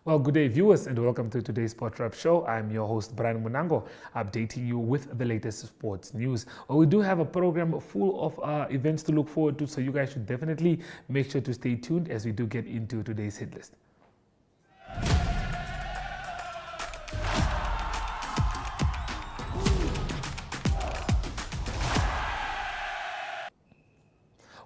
Well, good day, viewers, and welcome to today's Sport Wrap Show. I'm your host, Brian Munango, updating you with the latest sports news. Well, we do have a program full of events to look forward to, so you guys should definitely make sure to stay tuned as we do get into today's hit list.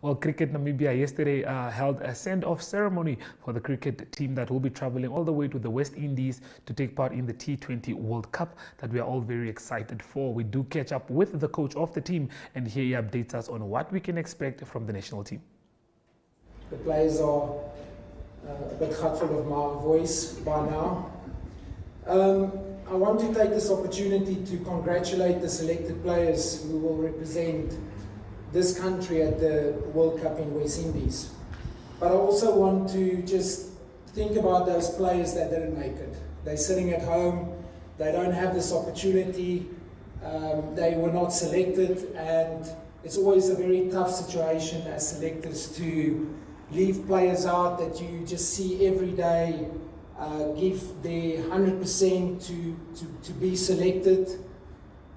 Well, Cricket Namibia yesterday held a send-off ceremony for the cricket team that will be traveling all the way to the West Indies to take part in the T20 World Cup that we are all very excited for. We do catch up with the coach of the team, and here he updates us on what we can expect from the national team. The players are a bit hurtful of my voice by now. I want to take this opportunity to congratulate the selected players who will represent this country at the World Cup in West Indies. But I also want to just think about those players that didn't make it. They're sitting at home, they don't have this opportunity, they were not selected, and it's always a very tough situation as selectors to leave players out that you just see every day give their 100% to be selected.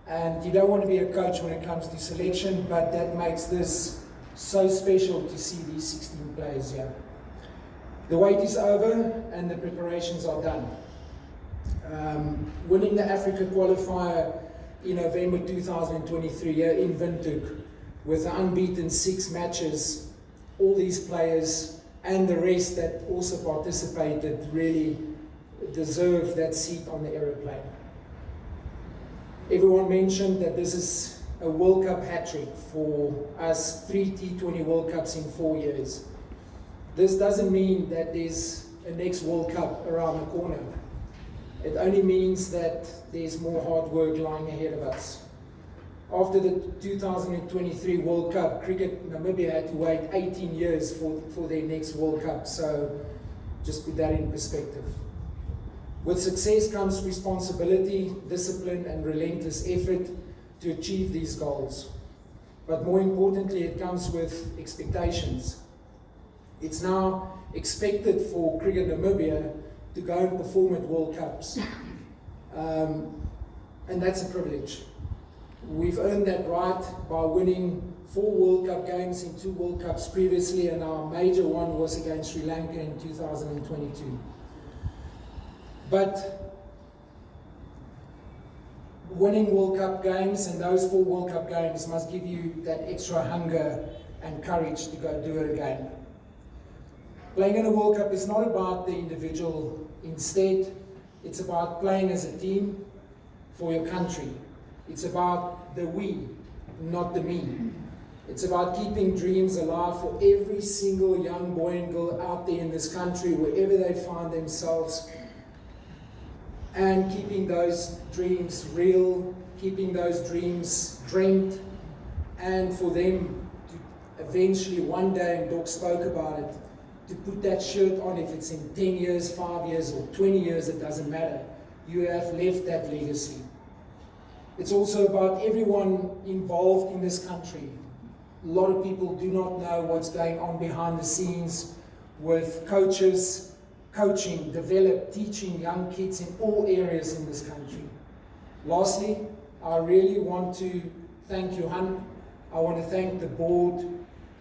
And you don't want to be a coach when it comes to selection, but that makes this so special to see these 16 players here. The wait is over and the preparations are done. Winning the Africa qualifier in November 2023 here in Windhoek with an unbeaten 6 matches, all these players and the rest that also participated really deserve that seat on the aeroplane. Everyone mentioned that this is a World Cup hat-trick for us, 3 T20 World Cups in 4 years. This doesn't mean that there's a next World Cup around the corner. It only means that there's more hard work lying ahead of us. After the 2023 World Cup, Cricket Namibia had to wait 18 years for their next World Cup, so just put that in perspective. With success comes responsibility, discipline, and relentless effort to achieve these goals. But more importantly, it comes with expectations. It's now expected for Cricket Namibia to go and perform at World Cups. And that's a privilege. We've earned that right by winning 4 World Cup games in 2 World Cups previously, and our major one was against Sri Lanka in 2022. But winning World Cup games and those 4 World Cup games must give you that extra hunger and courage to go do it again. Playing in a World Cup is not about the individual. Instead, it's about playing as a team for your country. It's about the we, not the me. It's about keeping dreams alive for every single young boy and girl out there in this country, wherever they find themselves, and keeping those dreams real, keeping those dreams dreamt, and for them to eventually one day, and Doc spoke about it, to put that shirt on. If it's in 10 years, 5 years, or 20 years, it doesn't matter. You have left that legacy. It's also about everyone involved in this country. A lot of people do not know what's going on behind the scenes with coaches, coaching, teaching young kids in all areas in this country. Lastly, I really want to thank Johan. I want to thank the board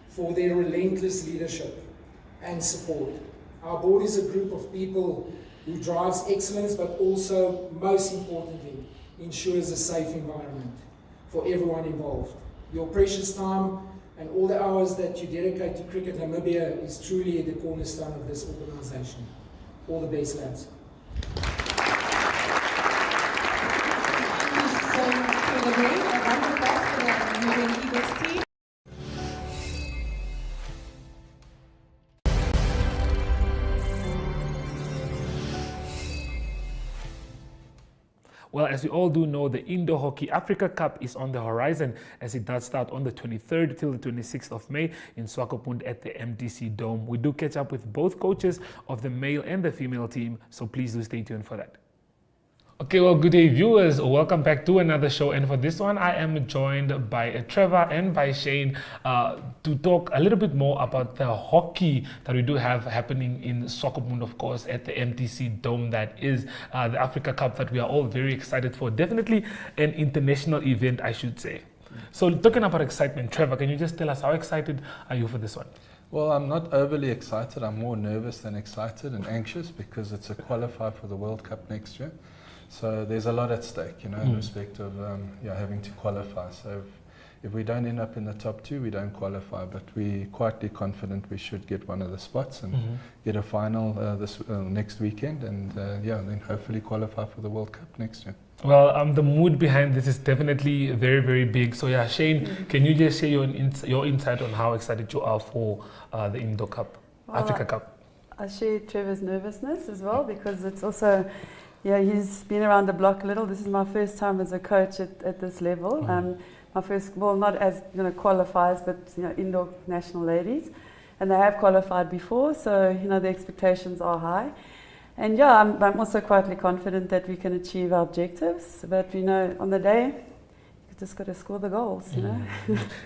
for their relentless leadership and support. Our board is a group of people who drives excellence, but also, most importantly, ensures a safe environment for everyone involved. Your precious time and all the hours that you dedicate to Cricket Namibia is truly the cornerstone of this organization. All the best, lads. Well, as we all do know, the Indoor Hockey Africa Cup is on the horizon as it does start on the 23rd till the 26th of May in Swakopmund at the MDC Dome. We do catch up with both coaches of the male and the female team, so please do stay tuned for that. Okay, well, good day, viewers. Welcome back to another show. And for this one, I am joined by Trevor and by Shane to talk a little bit more about the hockey that we do have happening in Swakopmund, of course, at the MTC Dome. That is the Africa Cup that we are all very excited for. Definitely an international event, I should say. So, talking about excitement, Trevor, can you just tell us how excited are you for this one? Well, I'm not overly excited. I'm more nervous than excited and anxious because it's a qualifier for the World Cup next year. So there's a lot at stake, in respect of having to qualify. So if we don't end up in the top two, we don't qualify. But we're quietly confident we should get one of the spots and get a final this next weekend, and then hopefully qualify for the World Cup next year. Well, the mood behind this is definitely very, very big. So yeah, Shane, can you just share your insight on how excited you are for the Indo Cup, Africa Cup? I share Trevor's nervousness as well because it's also, he's been around the block a little. This is my first time as a coach at this level. My first, well, not as qualifiers, but indoor national ladies, and they have qualified before, so the expectations are high. And I'm also quietly confident that we can achieve our objectives. But on the day, you just got to score the goals.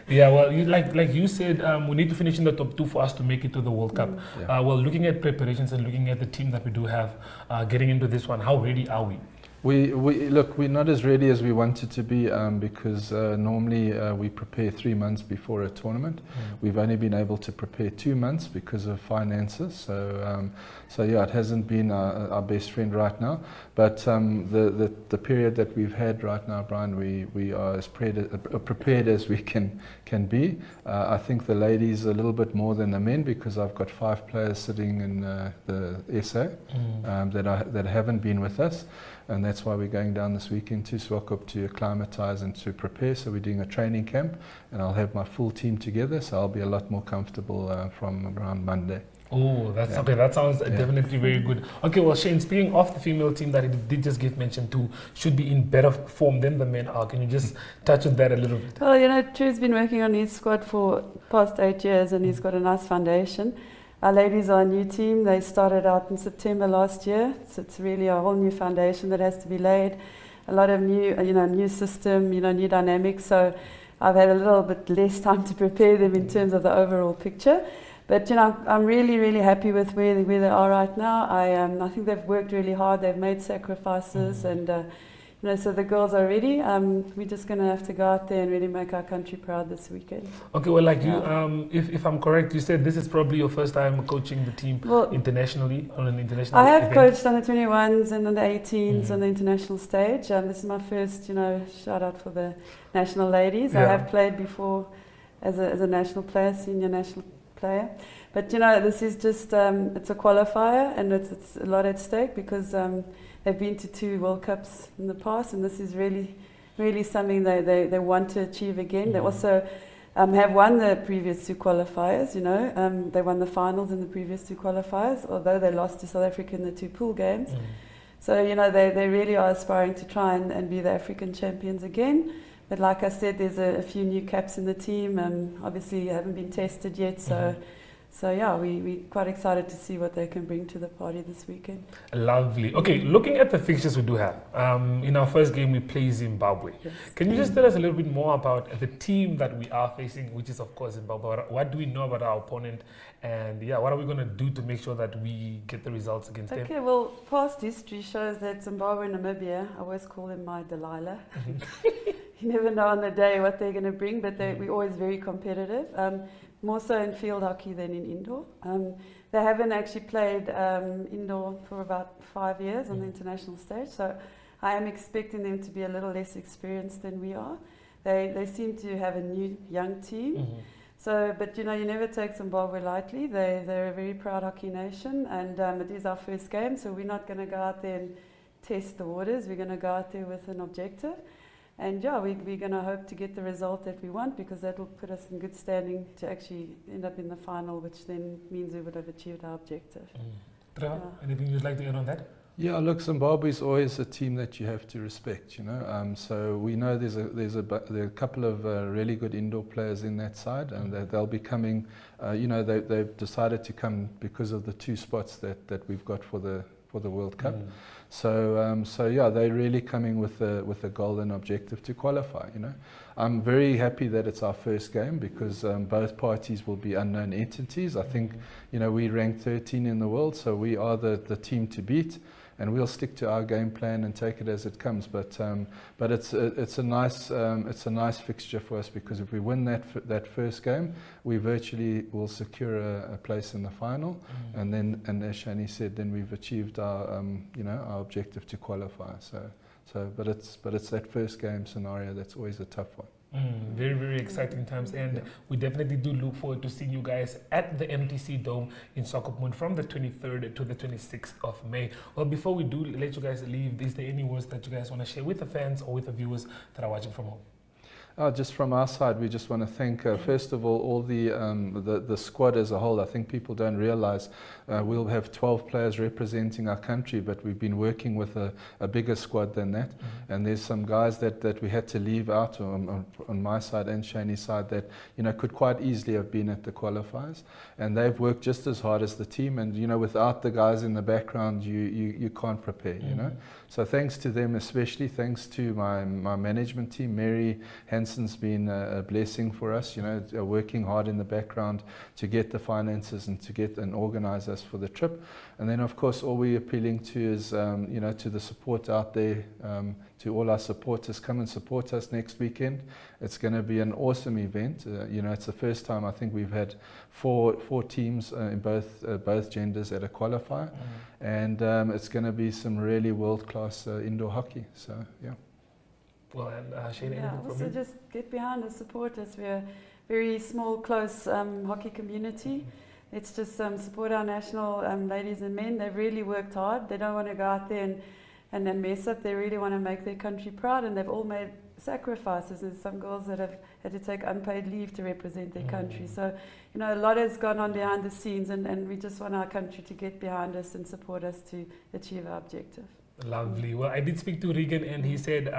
Yeah, well, like you said, we need to finish in the top two for us to make it to the World Cup. Well, looking at preparations and looking at the team that we do have getting into this one, how ready are we? We're not as ready as we wanted to be because normally we prepare 3 months before a tournament. We've only been able to prepare 2 months because of finances. So it hasn't been our best friend right now. But the period that we've had right now, Brian, we are as prepared as we can be. I think the ladies a little bit more than the men because I've got 5 players sitting in the SA that haven't been with us. And that's why we're going down this weekend to Swakop to acclimatise and to prepare. So we're doing a training camp, and I'll have my full team together. So I'll be a lot more comfortable from around Monday. Oh, that's okay. That sounds definitely very good. Okay, well, Shane, speaking of the female team that he did just give mention to, should be in better form than the men are. Can you just touch on that a little bit? Well, True's been working on his squad for past 8 years, and he's got a nice foundation. Our ladies are a new team. They started out in September last year, so it's really a whole new foundation that has to be laid. A lot of new, new system, new dynamics. So I've had a little bit less time to prepare them in terms of the overall picture. But I'm really, really happy with where they are right now. I think they've worked really hard. They've made sacrifices, and so the girls are ready. We're just going to have to go out there and really make our country proud this weekend. Okay, well, you, if I'm correct, you said this is probably your first time coaching the team internationally on an international. I have event. coached under 21s and under 18s on the international stage. This is my first, shout out for the national ladies. I have played before as a national player, senior national player. But this is just it's a qualifier, and it's a lot at stake because. They've been to 2 World Cups in the past, and this is really, really something they want to achieve again. They also have won the previous 2 qualifiers, They won the finals in the previous 2 qualifiers, although they lost to South Africa in the 2 pool games. So, they really are aspiring to try and be the African champions again. But like I said, there's a few new caps in the team. Obviously, haven't been tested yet, so... So we're quite excited to see what they can bring to the party this weekend. Lovely. Okay, looking at the fixtures we do have, in our first game we play Zimbabwe. Yes. Can you just tell us a little bit more about the team that we are facing, which is of course Zimbabwe? What do we know about our opponent, and what are we going to do to make sure that we get the results against them? Okay, well, past history shows that Zimbabwe and Namibia, I always call them my Delilah. You never know on the day what they're going to bring, but we're always very competitive. More so in field hockey than in indoor. They haven't actually played indoor for about 5 years on the international stage, so I am expecting them to be a little less experienced than we are. They seem to have a new young team. So, but you never take Zimbabwe lightly. They're a very proud hockey nation, and it is our first game, so we're not going to go out there and test the waters. We're going to go out there with an objective. And we're going to hope to get the result that we want, because that will put us in good standing to actually end up in the final, which then means we would have achieved our objective. Trevor, anything you'd like to add on that? Yeah, look, Zimbabwe is always a team that you have to respect, So we know there are a couple of really good indoor players in that side, and they'll be coming. They've decided to come because of the 2 spots that we've got for for the World Cup. So yeah, they're really coming with a goal and objective to qualify. You know, I'm very happy that it's our first game because both parties will be unknown entities. I think, you know, we ranked 13 in the world, so we are the team to beat, and we'll stick to our game plan and take it as it comes. But it's a nice fixture for us because if we win that first game, we virtually will secure a place in the final, and then, and as Shani said, then we've achieved our our objective to qualify. But it's that first game scenario that's always a tough one. Very, very exciting times, and we definitely do look forward to seeing you guys at the MTC Dome in Swakopmund from the 23rd to the 26th of May. Well, before we do let you guys leave, is there any words that you guys want to share with the fans or with the viewers that are watching from home? Just from our side, we just want to thank, first of all the squad as a whole. I think people don't realize we'll have 12 players representing our country, but we've been working with a bigger squad than that. And there's some guys that we had to leave out on my side and Shani's side that, you know, could quite easily have been at the qualifiers. And they've worked just as hard as the team. And, you know, without the guys in the background, you can't prepare, you know. So thanks to them, especially thanks to my management team. Mary Hansen's been a blessing for us, you know, working hard in the background to get the finances and to get and organize us for the trip. And then, of course, all we're appealing to is, you know, to the support out there, to all our supporters. Come and support us next weekend. It's going to be an awesome event. You know, it's the first time I think we've had four teams in both genders at a qualifier, and it's going to be some really world-class indoor hockey. So yeah. Well, and Shane, yeah, also just get behind us, support us. We're a very small, close hockey community. Let's just support our national ladies and men. They've really worked hard. They don't want to go out there and then mess up. They really want to make their country proud, and they've all made sacrifices. There's some girls that have had to take unpaid leave to represent their country. So, you know, a lot has gone on behind the scenes, and we just want our country to get behind us and support us to achieve our objective. Lovely. Well, I did speak to Regan, and he said,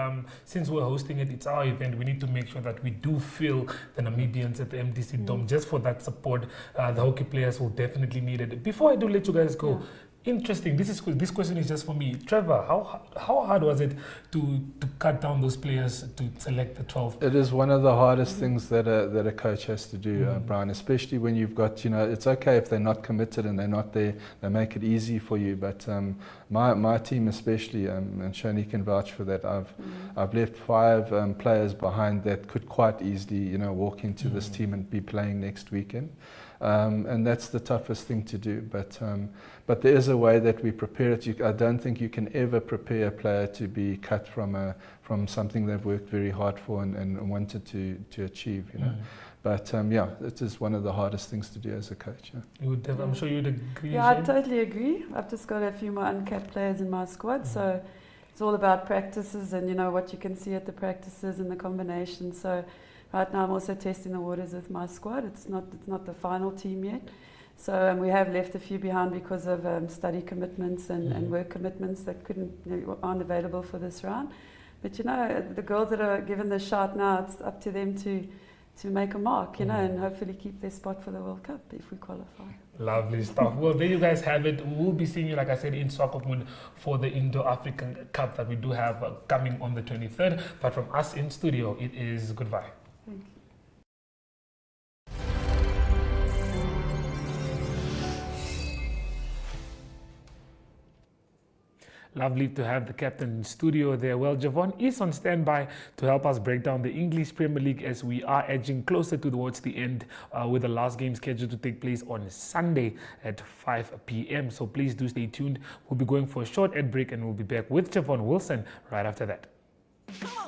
since we're hosting it, it's our event, we need to make sure that we do fill the Namibians at the MTC Dome just for that support. The hockey players will definitely need it. Before I do let you guys go, interesting. This question is just for me. Trevor, how hard was it to cut down those players to select the 12? It is one of the hardest things that a coach has to do, Brian. Especially when you've got, you know, it's okay if they're not committed and they're not there. They make it easy for you. But my team especially, and Shani can vouch for that. I've left 5 players behind that could quite easily, you know, walk into this team and be playing next weekend. And that's the toughest thing to do. But there is a way that we prepare it. I don't think you can ever prepare a player to be cut from something they've worked very hard for and wanted to achieve, you know. But yeah, it is one of the hardest things to do as a coach. Yeah. I'm sure you'd agree. Yeah, I totally agree. I've just got a few more uncapped players in my squad, so it's all about practices and, you know, what you can see at the practices and the combinations. So right now I'm also testing the waters with my squad. It's not the final team yet. So we have left a few behind because of study commitments and work commitments that aren't available for this round. But, you know, the girls that are given the shot now, it's up to them to make a mark, you know, and hopefully keep their spot for the World Cup if we qualify. Lovely stuff. Well, there you guys have it. We'll be seeing you, like I said, in Swakopmund for the Indo-African Cup that we do have coming on the 23rd. But from us in studio, it is goodbye. Thank you. Lovely to have the captain in studio there. Well, Javon is on standby to help us break down the English Premier League as we are edging closer towards the end with the last game scheduled to take place on Sunday at 5 p.m. So please do stay tuned. We'll be going for a short ad break and we'll be back with Javon Wilson right after that. Come on.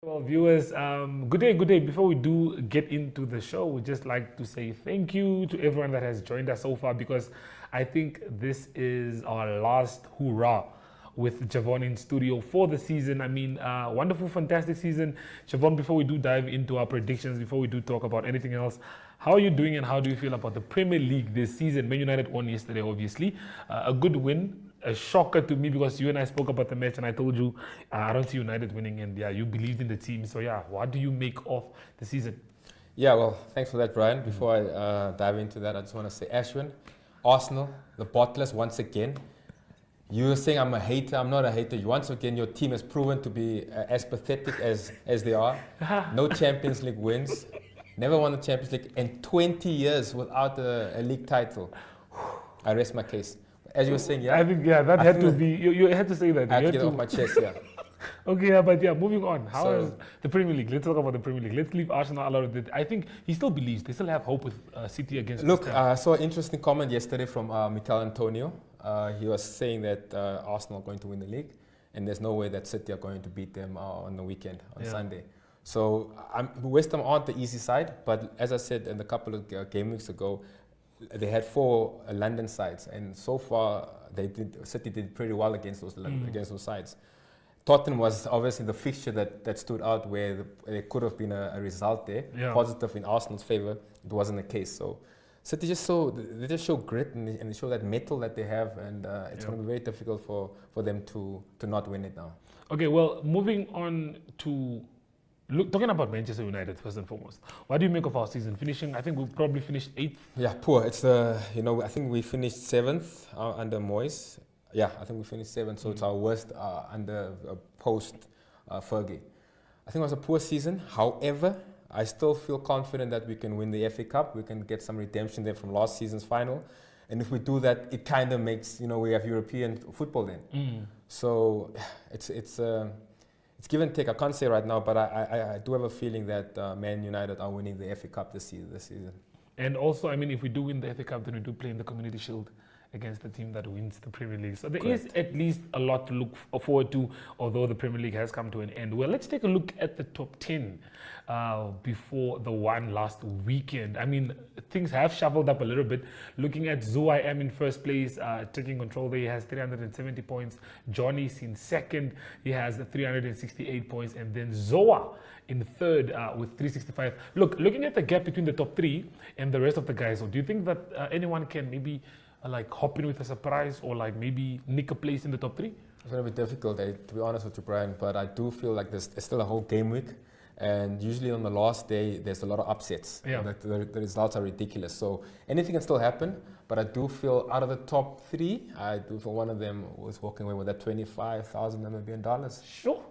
Well, viewers, good day. Before we do get into the show, we'd just like to say thank you to everyone that has joined us so far, because I think this is our last hurrah with Javon in studio for the season. I mean, wonderful, fantastic season. Javon, before we do dive into our predictions, before we do talk about anything else, how are you doing and how do you feel about the Premier League this season? Man United won yesterday, obviously. A good win. A shocker to me because you and I spoke about the match and I told you I don't see United winning, and yeah, you believed in the team. So yeah, what do you make of the season? Yeah, well, thanks for that, Brian. Before I dive into that, I just want to say, Ashwin, Arsenal, the Bottlers, once again. You were saying I'm a hater. I'm not a hater. Once again, your team has proven to be as pathetic as they are. No Champions League wins. Never won the Champions League in 20 years without a league title. I rest my case. As you were saying, yeah. I think, yeah, that had to be, you had to say that. I had You to get it off my chest, yeah. Okay, yeah, but yeah, moving on. How So- is the Premier League? Let's talk about the Premier League. Let's leave Arsenal out of it. I think he still believes. They still have hope with City against Look, West Ham. I saw an interesting comment yesterday from Mikel Antonio. He was saying that Arsenal are going to win the league, and there's no way that City are going to beat them on the weekend, on Yeah. Sunday. So West Ham aren't the easy side, but as I said in a couple of game weeks ago, they had 4 London sides, and so far City did pretty well against those sides. Tottenham was obviously the fixture that stood out where there could have been a result there, Yeah. positive in Arsenal's favour. It wasn't the case. So City they just show grit and they show that mettle that they have, and it's Yeah. going to be very difficult for them to not win it now. Okay, well, moving on to talking about Manchester United first and foremost. What do you make of our season? Finishing, I think we probably finished 8th. Yeah, poor. It's I think we finished 7th under Moyes. Yeah, I think we finished 7th, so it's our worst under post Fergie. I think it was a poor season. However, I still feel confident that we can win the FA Cup. We can get some redemption there from last season's final, and if we do that, it kind of makes we have European football then. So it's give and take. I can't say right now, but I do have a feeling that Man United are winning the FA Cup this season. And also, I mean, if we do win the FA Cup, then we do play in the Community Shield against the team that wins the Premier League. So there is at least a lot to look forward to, although the Premier League has come to an end. Well, let's take a look at the top 10 before the one last weekend. I mean, things have shuffled up a little bit. Looking at ZooIM in first place, taking control there, he has 370 points. Johnny's in second, he has 368 points. And then Zoa in third with 365. Looking at the gap between the top 3 and the rest of the guys, so do you think that anyone can maybe hop in with a surprise or maybe nick a place in the top 3? It's going to be difficult, to be honest with you, Brian, but I do feel like there's still a whole game week, and usually on the last day, there's a lot of upsets. Yeah. The results are ridiculous, so anything can still happen, but I do feel out of the top 3, I do feel one of them was walking away with that $25,000 Namibian. Sure.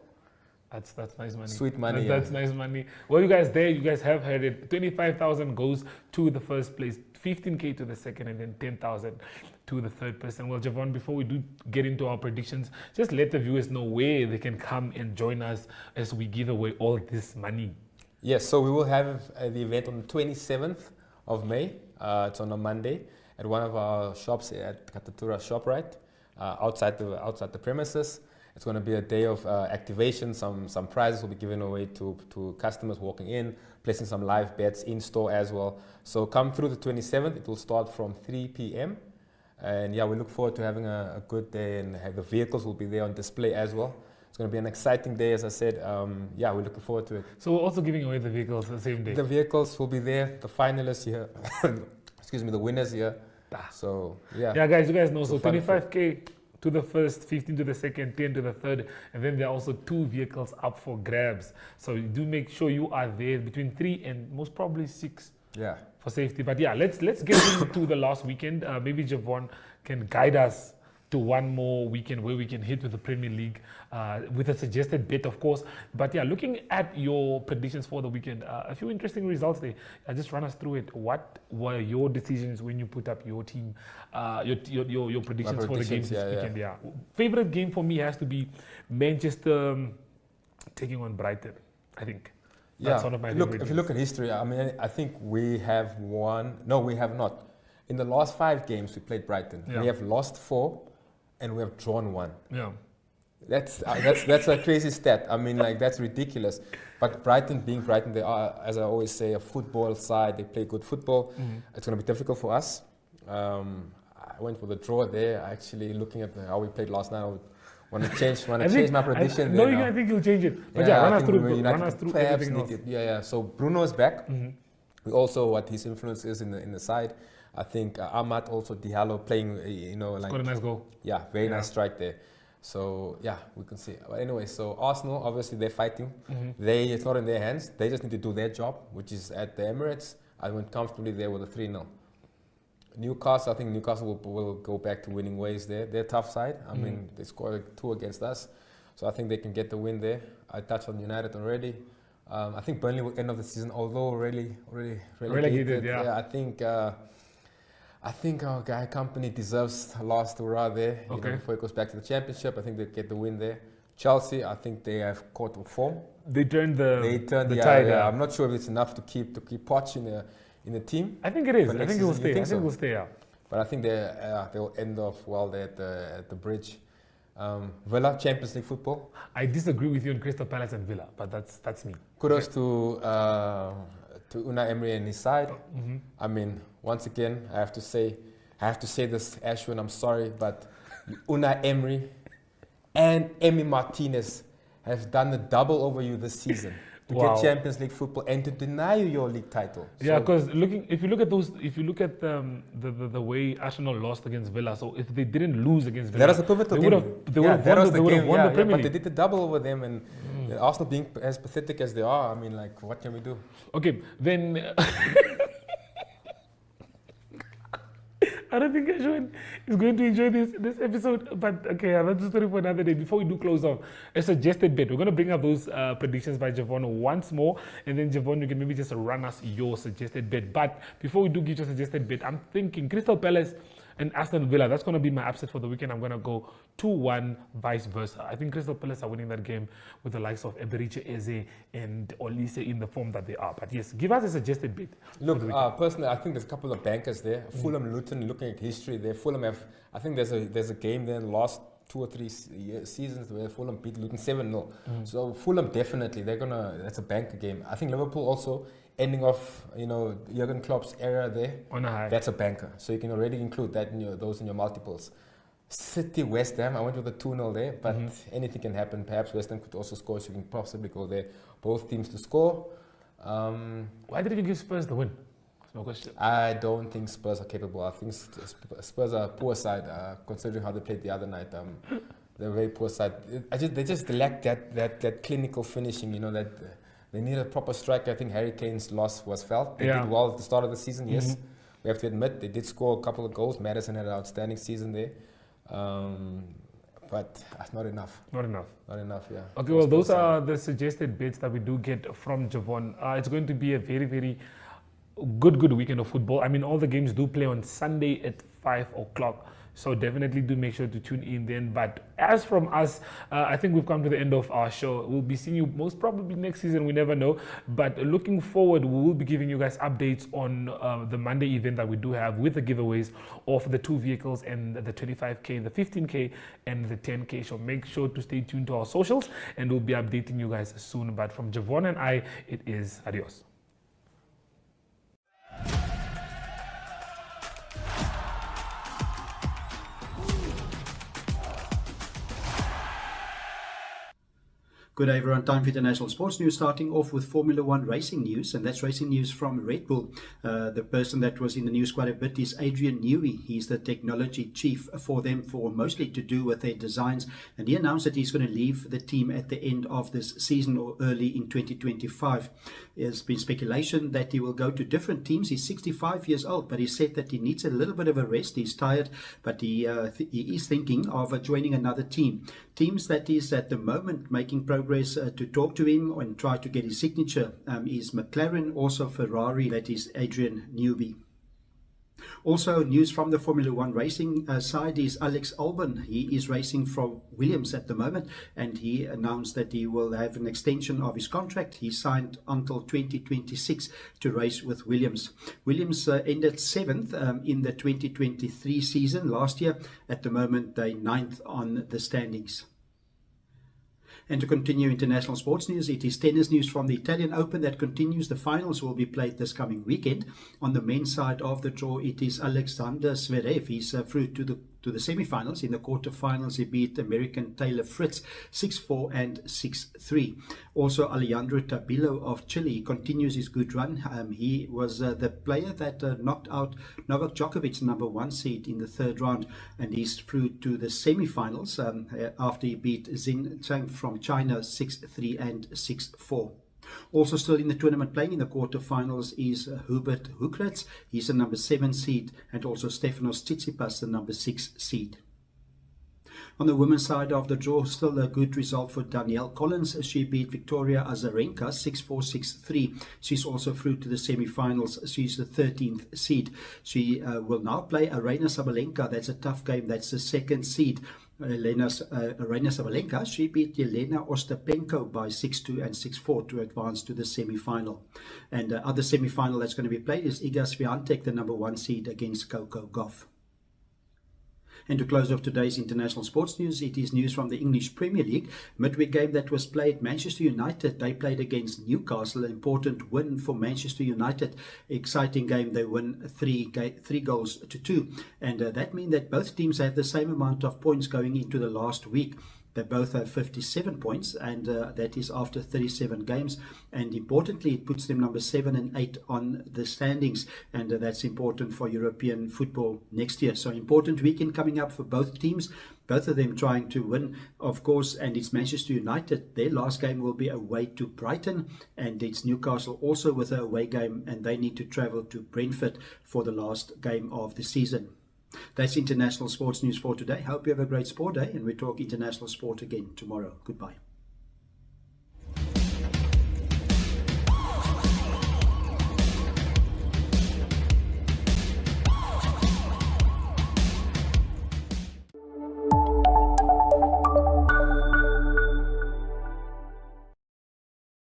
That's nice money. Sweet money, That's nice money. Well, you guys have heard it. 25,000 goes to the first place, 15K to the second, and then 10,000 to the third person. Well, Javon, before we do get into our predictions, just let the viewers know where they can come and join us as we give away all this money. Yes, so we will have the event on the 27th of May. It's on a Monday at one of our shops at Katatura ShopRite, outside the premises. It's going to be a day of activation. Some prizes will be given away to customers walking in, placing some live bets in store as well. So come through the 27th. It will start from 3 p.m. And yeah, we look forward to having a good day, and the vehicles will be there on display as well. It's going to be an exciting day, as I said. Yeah, we're looking forward to it. So we're also giving away the vehicles the same day. The vehicles will be there, the finalists here, excuse me, the winners here. So yeah. Yeah, guys, you guys know, so fun 25K to the first, 15 to the second, 10 to the third, and then there are also 2 vehicles up for grabs. So you do make sure you are there between 3 and most probably 6 Yeah. for safety. But yeah, let's get into the last weekend. Maybe Javon can guide us to one more weekend where we can hit with the Premier League with a suggested bet, of course. But yeah, looking at your predictions for the weekend, a few interesting results there. Just run us through it. What were your decisions when you put up your team, your predictions for the games this weekend? Yeah. Favorite game for me has to be Manchester taking on Brighton, I think. That's one of my favorite if you look at history, I mean, I think we have won. No, we have not. In the last 5 games, we played Brighton. Yeah. We have lost 4, and we have drawn 1. Yeah. That's a crazy stat. I mean, that's ridiculous. But Brighton, being Brighton, they are, as I always say, a football side. They play good football. Mm-hmm. It's going to be difficult for us. I went for the draw there. Actually, looking at how we played last night, I Want to change I think- my prediction No, there now. I think you'll change it. But yeah, I run us think through. United Run us through perhaps everything else. need it. Yeah. So Bruno is back. Mm-hmm. We also what his influence is in the side. I think Ahmad also Diallo playing. Like Got a nice goal. yeah, very Yeah. nice strike there. So yeah, we can see. But anyway, so Arsenal obviously they're fighting. It's not in their hands. They just need to do their job, which is at the Emirates. I went comfortably there with a 3-0. Newcastle, I think Newcastle will go back to winning ways there. They're a tough side. I mean, they scored 2 against us. So I think they can get the win there. I touched on United already. I think Burnley will end of the season, although really Relegated, yeah. I think our guy Company deserves a last hurrah there. Okay. Before it goes back to the championship, I think they get the win there. Chelsea, I think they have caught form. They turned They turned the the tide. yeah. I'm not sure if it's enough to keep Poch in the team. I think it is. For I next think it will season, you stay. I think think it so? will stay. Yeah. But I think they'll end off well there at the bridge. Villa, Champions League football. I disagree with you on Crystal Palace and Villa, but that's me. Kudos to Unai Emery and his side. Mm-hmm. I mean, once again, I have to say this, Ashwin, I'm sorry, but Unai Emery and Emi Martinez have done the double over you this season to Wow. get Champions League football and to deny you your league title. Yeah, So- because if you look at the way Arsenal lost against Villa, so if they didn't lose against Villa, that was a pivotal they would game. have they would have that won was the, they would have game, won yeah, the Premier But they League. did the double over them, and Arsenal being as pathetic as they are, I mean, like, what can we do? Okay, then I don't think Ashwin is going to enjoy this episode, but okay, that's a story for another day. Before we do close off, a suggested bet. We're going to bring up those predictions by Javon once more, and then Javon, you can maybe just run us your suggested bet. But before we do give you a suggested bet, I'm thinking Crystal Palace and Aston Villa. That's going to be my upset for the weekend. I'm going to go 2-1, vice versa. I think Crystal Palace are winning that game with the likes of Eberiche Eze and Olise in the form that they are. But yes, give us a suggested bet. Look, for the weekend. personally, I think there's a couple of bankers there. Fulham, Luton, looking at history there. Fulham have, I think there's a game there in the last 2 or 3 seasons where Fulham beat Luton 7-0. So Fulham definitely, that's a banker game. I think Liverpool also ending off, Jurgen Klopp's era there. On a high. That's a banker. So you can already include that in those in your multiples. City, West Ham, I went with a 2-0 there, but anything can happen. Perhaps West Ham could also score, so you can possibly go there. Both teams to score. Why did you give Spurs the win? That's my question. I don't think Spurs are capable. I think Spurs are a poor side, considering how they played the other night. They're a very poor side. They just lack that clinical finishing. That they need a proper striker. I think Harry Kane's loss was felt. They did well at the start of the season. Yes, we have to admit they did score a couple of goals. Maddison had an outstanding season there, but not enough. Not enough. Not enough. Yeah. Okay, well, those are the suggested bets that we do get from Javon. It's going to be a very, very good weekend of football. I mean, all the games do play on Sunday at 5 o'clock. So definitely do make sure to tune in then. But as from us, I think we've come to the end of our show. We'll be seeing you most probably next season. We never know. But looking forward, we will be giving you guys updates on the Monday event that we do have with the giveaways of the 2 vehicles and the 25K, the 15K and the 10K. So make sure to stay tuned to our socials and we'll be updating you guys soon. But from Javon and I, it is adios. Good day everyone, time for international sports news, starting off with Formula One racing news, and that's racing news from Red Bull. The person that was in the news quite a bit is Adrian Newey. He's the technology chief for them, for mostly to do with their designs, and he announced that he's going to leave the team at the end of this season or early in 2025. There's been speculation that he will go to different teams. He's 65 years old, but he said that he needs a little bit of a rest. He's tired, but he is thinking of joining another team. Teams that is at the moment making progress to talk to him and try to get his signature is McLaren, also Ferrari, that is Adrian Newey. Also, news from the Formula One racing side is Alex Albon. He is racing for Williams at the moment, and he announced that he will have an extension of his contract. He signed until 2026 to race with Williams. Williams ended 7th in the 2023 season last year. At the moment, they're 9th on the standings. And to continue international sports news, it is tennis news from the Italian Open that continues. The finals will be played this coming weekend. On the men's side of the draw, it is Alexander Zverev. He's through to the to the semi-finals. In the quarter-finals, he beat American Taylor Fritz 6-4 and 6-3. Also, Alejandro Tabilo of Chile continues his good run. He was the player that knocked out Novak Djokovic, number 1 seed, in the 3rd round, and he's through to the semi-finals after he beat Xin Zhang from China 6-3 and 6-4. Also still in the tournament playing in the quarterfinals is Hubert Hurkacz. He's the number 7 seed, and also Stefanos Tsitsipas, the number 6 seed. On the women's side of the draw, still a good result for Danielle Collins. She beat Victoria Azarenka 6-4, 6-3. She's also through to the semi-finals. She's the 13th seed. She will now play Aryna Sabalenka. That's a tough game. That's the 2nd seed. Aryna Sabalenka, she beat Yelena Ostapenko by 6-2 and 6-4 to advance to the semi-final. And the other semi-final that's going to be played is Iga Swiatek, the number 1 seed, against Coco Gauff. And to close off today's international sports news, it is news from the English Premier League. Midweek game that was played, Manchester United, they played against Newcastle. An important win for Manchester United. Exciting game. They win 3 goals to 2. And that means that both teams have the same amount of points going into the last week. They both have 57 points, and that is after 37 games. And importantly, it puts them number 7 and 8 on the standings, and that's important for European football next year. So important weekend coming up for both teams, both of them trying to win, of course, and it's Manchester United. Their last game will be away to Brighton, and it's Newcastle also with an away game, and they need to travel to Brentford for the last game of the season. That's international sports news for today. Hope you have a great sport day, and we talk international sport again tomorrow. Goodbye.